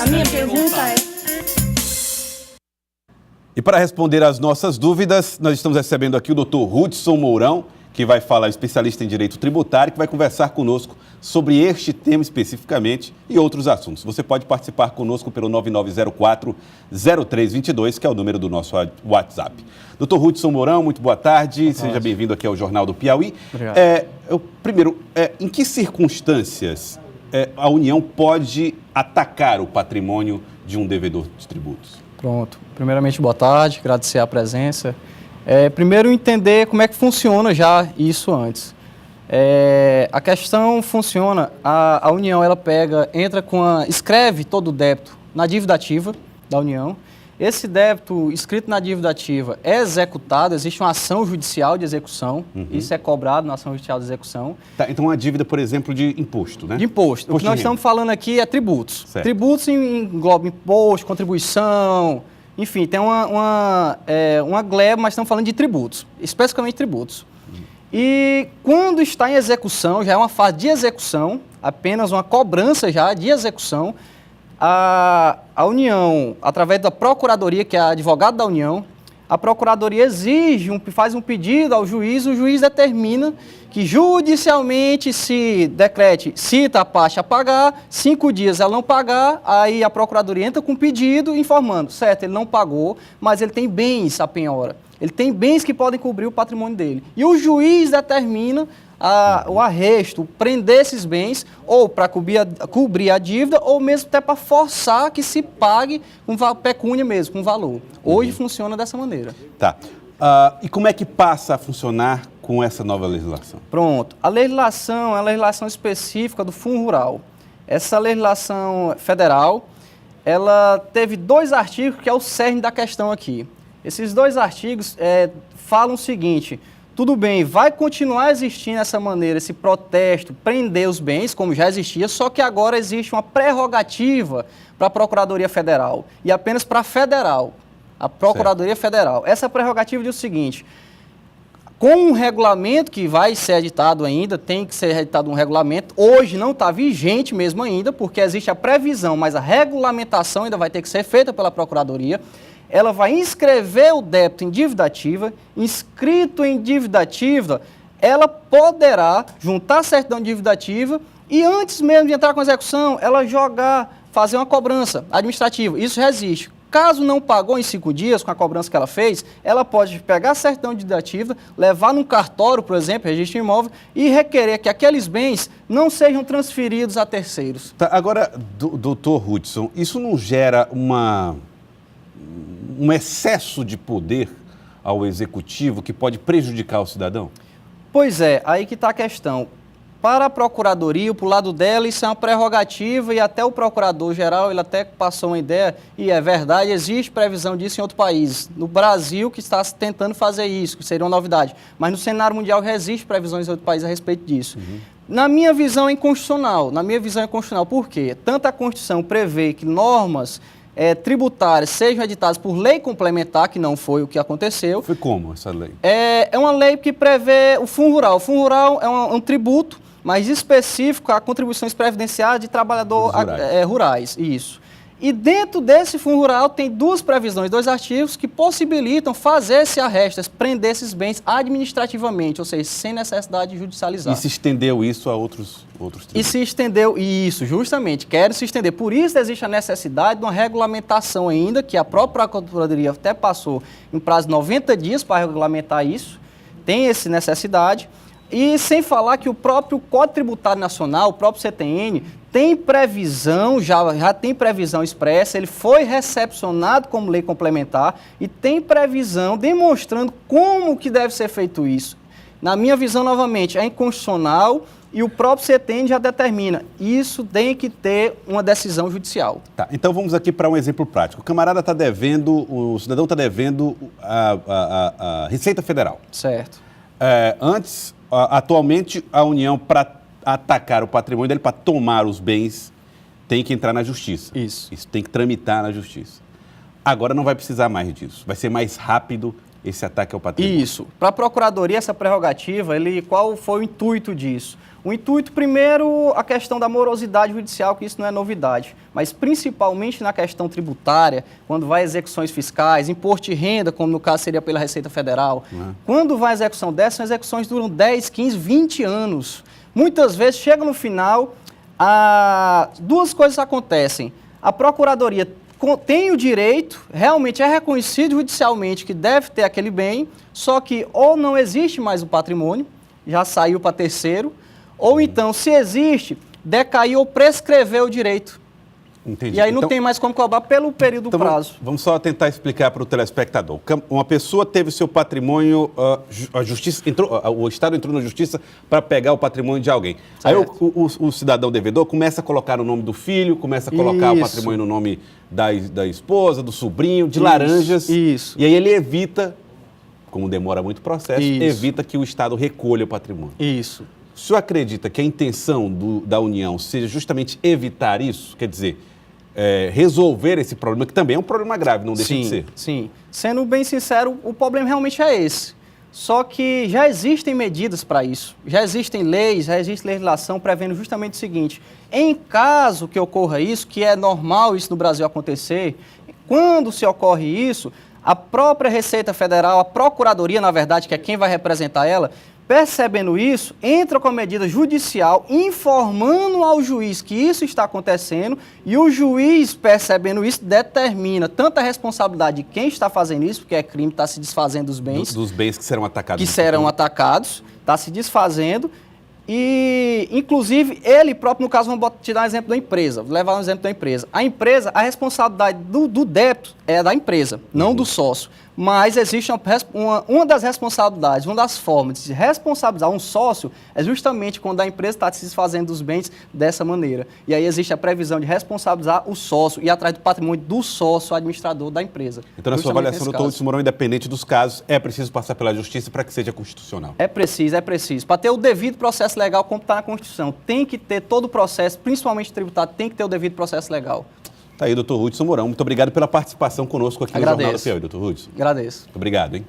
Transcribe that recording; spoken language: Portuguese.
A minha pergunta é... E para responder às nossas dúvidas, nós estamos recebendo aqui o Dr. Hudson Mourão, que vai falar, especialista em direito tributário, que vai conversar conosco sobre este tema especificamente e outros assuntos. Você pode participar conosco pelo 9904-0322, que é o número do nosso WhatsApp. Dr. Hudson Mourão, muito boa tarde. Seja bem-vindo aqui ao Jornal do Piauí. Obrigado. Primeiro, em que circunstâncias a União pode atacar o patrimônio de um devedor de tributos? Pronto. Primeiramente, boa tarde, agradecer a presença. Primeiro, entender como é que funciona já isso antes. A questão funciona, a União ela escreve todo o débito na dívida ativa da União. Esse débito escrito na dívida ativa é executado, existe uma ação judicial de execução, isso é cobrado na ação judicial de execução. Tá, então uma dívida, por exemplo, de imposto, né? De imposto. O que nós estamos falando aqui é tributos. Certo. Tributos engloba imposto, contribuição, enfim, tem uma gleba, mas estamos falando de tributos, especificamente tributos. E quando está em execução, já é uma fase de execução, apenas uma cobrança já de execução, a União, através da Procuradoria, que é a advogada da União, a Procuradoria faz um pedido ao juiz, o juiz determina que judicialmente se decrete, cita a parte a pagar, 5 dias ela não pagar, aí a Procuradoria entra com um pedido informando, certo, ele não pagou, mas ele tem bens a penhora, ele tem bens que podem cobrir o patrimônio dele. E o juiz determina o arresto, prender esses bens, ou para cobrir a dívida, ou mesmo até para forçar que se pague com pecúnia mesmo, com valor. Hoje funciona dessa maneira. Tá. E como é que passa a funcionar com essa nova legislação? Pronto. A legislação é a legislação específica do Fundo Rural. Essa legislação federal, ela teve 2 artigos que é o cerne da questão aqui. Esses 2 artigos falam o seguinte: tudo bem, vai continuar existindo essa maneira, esse protesto, prender os bens, como já existia, só que agora existe uma prerrogativa para a Procuradoria Federal, e apenas para a Federal, a Procuradoria Federal. Essa prerrogativa diz o seguinte: com um regulamento que vai ser editado ainda, tem que ser editado um regulamento, hoje não está vigente mesmo ainda, porque existe a previsão, mas a regulamentação ainda vai ter que ser feita pela Procuradoria. Ela vai inscrever o débito em dívida ativa, inscrito em dívida ativa, ela poderá juntar a certidão de dívida ativa e antes mesmo de entrar com a execução, ela fazer uma cobrança administrativa. Isso já existe. Caso não pagou em 5 dias com a cobrança que ela fez, ela pode pegar a certidão de dívida ativa, levar num cartório, por exemplo, registro imóvel, e requerer que aqueles bens não sejam transferidos a terceiros. Tá, agora, doutor Hudson, isso não gera um excesso de poder ao executivo que pode prejudicar o cidadão? Pois é, aí que está a questão. Para a Procuradoria, para o lado dela, isso é uma prerrogativa e até o Procurador-Geral, ele até passou uma ideia, e é verdade, existe previsão disso em outros países. No Brasil, que está tentando fazer isso, que seria uma novidade. Mas no cenário mundial já existe previsões em outros países a respeito disso. Na minha visão é inconstitucional. Por quê? Tanto a Constituição prevê que normas tributárias sejam editadas por lei complementar, que não foi o que aconteceu. Foi como essa lei? É uma lei que prevê o Fundo Rural. O Fundo Rural é um tributo, mas específico a contribuições previdenciárias de trabalhadores rurais. Isso. E dentro desse Fundo Rural tem 2 previsões, 2 artigos que possibilitam fazer esse arresto, prender esses bens administrativamente, ou seja, sem necessidade de judicializar. E se estendeu isso a outros tributos? E se estendeu, isso, justamente, quero se estender. Por isso existe a necessidade de uma regulamentação ainda, que a própria Procuradoria até passou em prazo de 90 dias para regulamentar isso, tem essa necessidade. E sem falar que o próprio Código Tributário Nacional, o próprio CTN, tem previsão, já tem previsão expressa, ele foi recepcionado como lei complementar e tem previsão demonstrando como que deve ser feito isso. Na minha visão, novamente, é inconstitucional e o próprio CTN já determina. Isso tem que ter uma decisão judicial. Tá, então vamos aqui para um exemplo prático. O camarada está devendo, o cidadão está devendo a Receita Federal. Certo. Atualmente, a União, para atacar o patrimônio dele, para tomar os bens, tem que entrar na justiça. Isso tem que tramitar na justiça. Agora não vai precisar mais disso. Vai ser mais rápido esse ataque ao patrimônio. Isso. Para a Procuradoria, essa prerrogativa, qual foi o intuito disso? O intuito, primeiro, a questão da morosidade judicial, que isso não é novidade, mas principalmente na questão tributária, quando vai execuções fiscais, imposto de renda, como no caso seria pela Receita Federal. Quando vai a execução dessas, são execuções que duram 10, 15, 20 anos. Muitas vezes, chega no final, duas coisas acontecem. A Procuradoria tem o direito, realmente é reconhecido judicialmente que deve ter aquele bem, só que ou não existe mais o patrimônio, já saiu para terceiro, ou então, se existe, decaiu ou prescreveu o direito. Entendi. E aí não tem mais como cobrar pelo período do prazo. Vamos só tentar explicar para o telespectador. Uma pessoa teve seu patrimônio, o Estado entrou na justiça para pegar o patrimônio de alguém. Certo. Aí o cidadão devedor começa a colocar o nome do filho, começa a colocar o patrimônio no nome da esposa, do sobrinho, de laranjas. Isso. E aí ele evita, como demora muito o processo, evita que o Estado recolha o patrimônio. Isso. O senhor acredita que a intenção da União seja justamente evitar isso? Quer dizer, resolver esse problema, que também é um problema grave, não deixa de ser. Sim. Sendo bem sincero, o problema realmente é esse. Só que já existem medidas para isso. Já existem leis, já existe legislação prevendo justamente o seguinte: em caso que ocorra isso, que é normal isso no Brasil acontecer, quando se ocorre isso, a própria Receita Federal, a Procuradoria, na verdade, que é quem vai representar ela, percebendo isso, entra com a medida judicial, informando ao juiz que isso está acontecendo, e o juiz, percebendo isso, determina tanto a responsabilidade de quem está fazendo isso, porque é crime, está se desfazendo dos bens. Dos bens que serão atacados. Que serão atacados, está se desfazendo. E, inclusive, ele próprio, no caso, vamos te dar um exemplo da empresa, vou levar um exemplo da empresa. A empresa, a responsabilidade do débito é da empresa, não do sócio. Mas existe uma das responsabilidades, uma das formas de responsabilizar um sócio é justamente quando a empresa está se desfazendo dos bens dessa maneira. E aí existe a previsão de responsabilizar o sócio e ir atrás do patrimônio do sócio administrador da empresa. Então, na sua avaliação, doutor Hudson Mourão, independente dos casos, é preciso passar pela justiça para que seja constitucional? É preciso. Para ter o devido processo legal, como está na Constituição, tem que ter todo o processo, principalmente tributário, tem que ter o devido processo legal. Tá aí, doutor Hudson Mourão. Muito obrigado pela participação conosco aqui no Jornal da Piauí, doutor Hudson. Agradeço. Muito obrigado, hein?